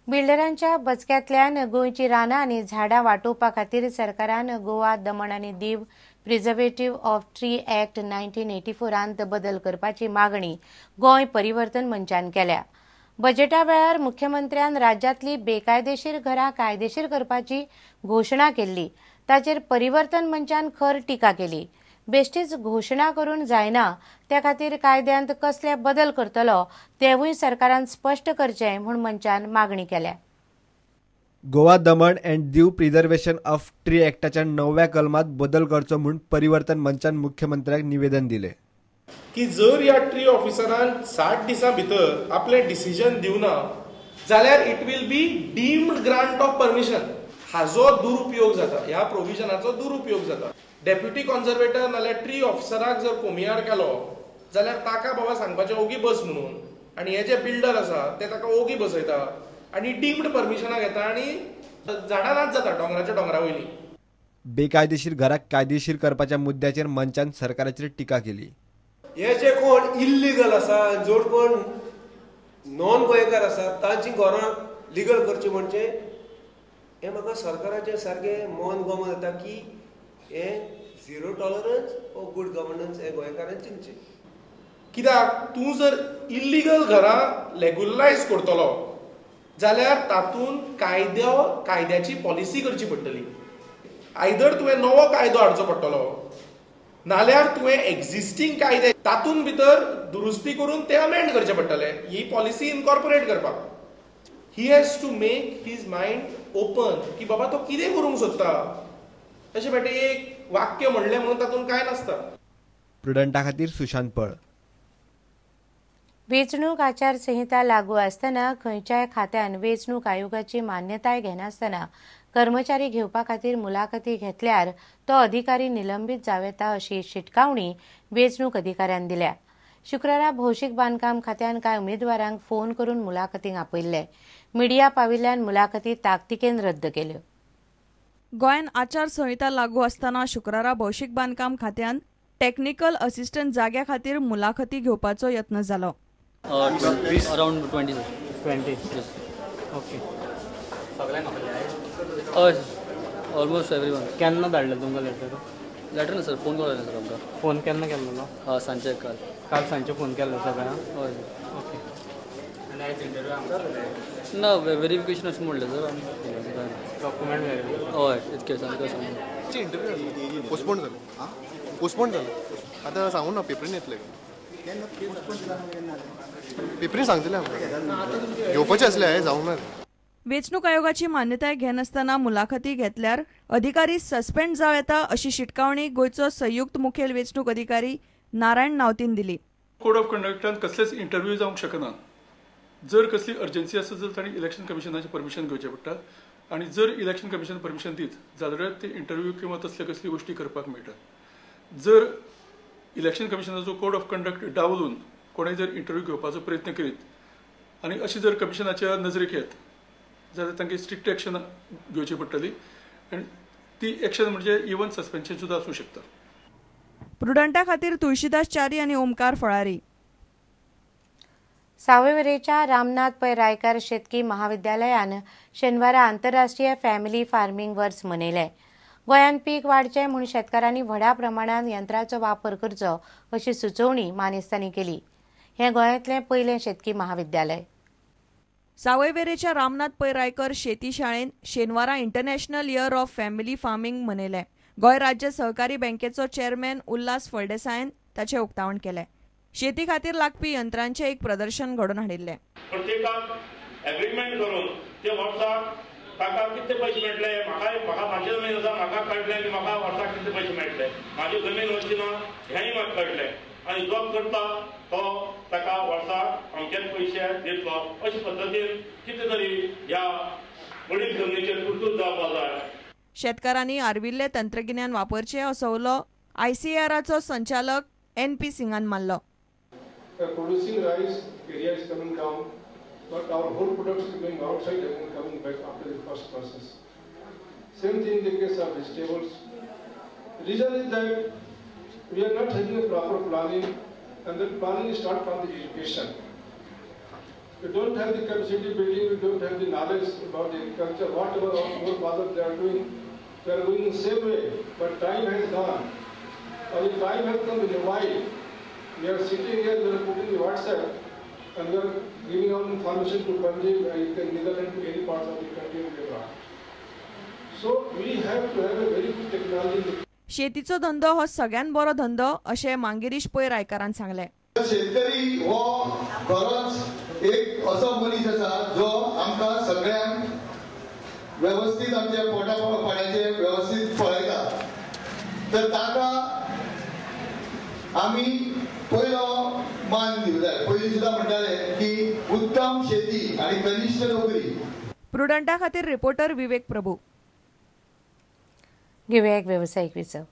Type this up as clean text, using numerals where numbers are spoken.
बिल्डरांच्या बचक्यांतल्यान गोंयची रानां आनी झाडां वाटोवपा खातीर सरकारान गोवा, दमण आनी Diu preservative of tree act 1984 बदल करपाची मागणी गोंय परिवर्तन मंचान केल्या. बजेटा वेळार मुख्यमंत्र्यान राज्यांतली बेकायदेशीर घरां कायदेशीर करपाची घोशणा केल्ली. ताचेर परिवर्तन मंचान खर टिका केली. बेश्टीच घोशणा करून जायना, त्या खातीर कायद्यांत कसले बदल करतलो तेवूय सरकारान स्पश्ट करचें म्हूण मंचान मागणी केल्या. Goa, Daman and Diu preservation of tree एक्टाच्या 9व्या कलमात बदल करचो म्हूण परिवर्तन मंचान मुख्यमंत्र्याक निवेदन दिले. की जर ह्या ट्री ऑफिसरान 60 दिसां भितर आपलें डिसिजन दिवना जाल्यार it will be deemed grant of permission. हाजो दुरुपयोग जाता, ह्या प्रोविजनाचो दुरुपयोग जाता. डेप्युटी कॉन्झर्वेटर नाल्यार ट्री ऑफिसराक जर कोमियार केलो जाल्यार ताका बाबा सांगपाचें ओगी बस म्हणून, आनी हे जे बिल्डर आसा ते ताका ओगी बसयता आनी डीम्ड परमिशनां घेता आनी झाडां नाच जाता डोंगराच्या दोंगरा वयली. बेकायदेशीर घराक कायदेशीर करपाच्या मुद्द्याचेर मंचान सरकाराचेर टिका केली. हे जे कोण इल्लीगल आसा, जोड कोण नॉन गोंयकार आसा तांची घरां लिगल करची म्हणजे हे म्हाका सरकाराचें सारकें मन गमन येता की हे zero tolerance of good governance हे गोंयकारांनी चिंतचें. कित्याक तूं जर इल्लीगल घरां रेग्युलरायज करतलो जाल्यार तातूंत कायद्याची पॉलिसी करची पडटली. आयदर तुवें नवो कायदो हाडचो पडटलो नाल्यार तुवें एक्झिस्टींग कायदे तातूंत भितर दुरुस्ती करून ते अमेंड करचे पडटले ही पॉलिसी इनकॉर्पोरेट करपाक. He has to make his mind open की बाबा तो कितें करूंक सोदता. अशें बेटे एक वाक्य म्हणलें म्हणून तातूंत कांय नासता. प्रुडंटा खातीर सुशांत पळ. वेंचणूक आचारसंहिता लागू आसतना खंयच्याय खात्यान वेंचणूक आयोगाची मान्यताय घेनासतना कर्मचारी घेवपा खातीर मुलाखती घेतल्यार तो अधिकारी निलंबीत जावं येता अशी शिटकावणी वेंचणूक अधिकाऱ्यान दिल्या. शुक्रारा भौशीक बांदकाम खात्यान कांय उमेदवारांक फोन करून मुलाखतींक आपयल्ले. मिडिया पाविल्ल्यान मुलाखती ताकतिकेन रद्द केल्यो. गोंयान आचारसंहिता लागू आसतना शुक्रारा भौशीक बांदकाम खात्यान टॅक्निकल असिस्टंट जाग्या खातीर मुलाखती घेवपाचो यत्न जालो. अराउंड 20. ओके. हय ऑलमोस्ट एवरीवन. केन्ना धाडलें तुमकां लेटर? लेटर ना सर, फोन कॉल आयलो सर आमकां. फोन केन्ना केल्लो? हय सांजचे काल सांजचे फोन केल्लो सगळ्यांक? हय. ओके. ना व्हेरिफिकेशन अशें म्हणलें सर. Document verification. हय इतकें सामकें सांगलें. इंटरव्यू पोस्टपोन जालो. पोस्टपोन जालो आतां सांगून ना पेपरीन येतले. पेपरीन सांगतले आमकां घेवपाचें आसलें हांवें जावंक ना. वेंचणूक आयोगाची मान्यताय घेनासतना मुलाखती घेतल्यार अधिकारी सस्पेंड जावं येता अशी शिटकावणी गोंयचो संयुक्त मुखेल वेंचणूक अधिकारी नारायण नावतीन दिली. कोड ऑफ कंडक्टान कसलेच इंटरव्यू जावंक शकना. जर कसली अर्जन्सी आसा जाल्यार तांणी इलेक्शन कमिशनाचें परमिशन घेवचें पडटा आनी जर इलेक्शन कमिशन परमिशन दीत जाल्यार ते इंटरव्यू किंवा तसले कसली गोश्टी करपाक मेळटा. जर इलेक्शन कमिशनाचो कोड ऑफ कंडक्ट डावलून कोणें जर इंटरव्यू घेवपाचो प्रयत्न करीत आनी अशी जर कमिशनाच्या नजरेक येत जाल्यार तांकां स्ट्रिक्ट एक्शन घेवची पडटली आनी ती एक्शन म्हणजे इवन सस्पेन्शन सुद्दां आसूं शकता. प्रुडंटा खातीर तुळशीदास च्यारी आनी ओमकार फळारी. सावयवेरेंच्या रामनाथ पै रायकार शेतकी महाविद्यालयान शेनवारा आंतरराष्ट्रीय फॅमिली फार्मिंग वर्स मनयले. गोंयान पीक वाडचें म्हूण शेतकारांनी व्हडा प्रमाणात यंत्रांचो वापर करचो अशी सुचोवणी मानेस्तांनी केली. हें गोंयांतलें पयलें शेतकी महाविद्यालय. सावयवेरेंच्या रामनाथ पै रायकर शेती शाळेन शेनवारा international year of family farming मनयलें. गोंय राज्य सहकारी बँकेचो चेअरमॅन उल्हास फळदेसायन ताचें उक्तावण केलें. शेती खातीर लागपी यंत्रांचें एक प्रदर्शन घडोवन हाडिल्लें. प्रत्येकाक एग्रीमेंट करून ते वर्साक ताका कितले पयशे मेळटले, म्हाका म्हाजी जमीन आसा म्हाका कळटलें की म्हाका वर्साक कितले पयशे मेळटले, म्हाजी जमीन वचची ना हेंय म्हाका कळटलें आनी जो करता तो ताका वर्साक अमकेच पयशे दितलो. अशे पद्दतीन कितें तरी ह्या वडील जमनीचेर तुरतूर जावपाक जाय. शेतकारांनी आर्विल्ले तंत्रगिन्यान वापरचें असो उलो ICARचो संचालक NP सिंगान मारलो. Producing rice area is coming down, but our whole products are going outside and coming back after the first process. Same thing in the case of vegetables. The reason is that we are not having a proper planning, and the planning is start from the education. We don't have the capacity building, we don't have the knowledge about the agriculture, whatever our fathers they are doing the same way, but time has gone. The time has come in a while. We are sitting here, we are putting the WhatsApp, and we are giving out information to Punjab, Netherlands, to any parts of the country and abroad. So we have to have a very good technology. शेतीचो धंदो हो सगळ्यात बरो धंदो अशें मांगिरीश पै रायकारान सांगलें. शेतकरी हो खरोच एक असो मनीस आसा जो आमकां सगळ्यांक व्यवस्थित आमच्या पोटा पाण्याचे व्यवस्थित पळयता. तर ताका आमी पयलो मान दिवंक जाय. पयलीं सुद्दां म्हणटाले की उत्तम शेती आनी कनिश्ठ नोकरी. प्रुडंटा खातीर रिपोर्टर विवेक प्रभू. घेऊया एक व्यावसायिक विसव.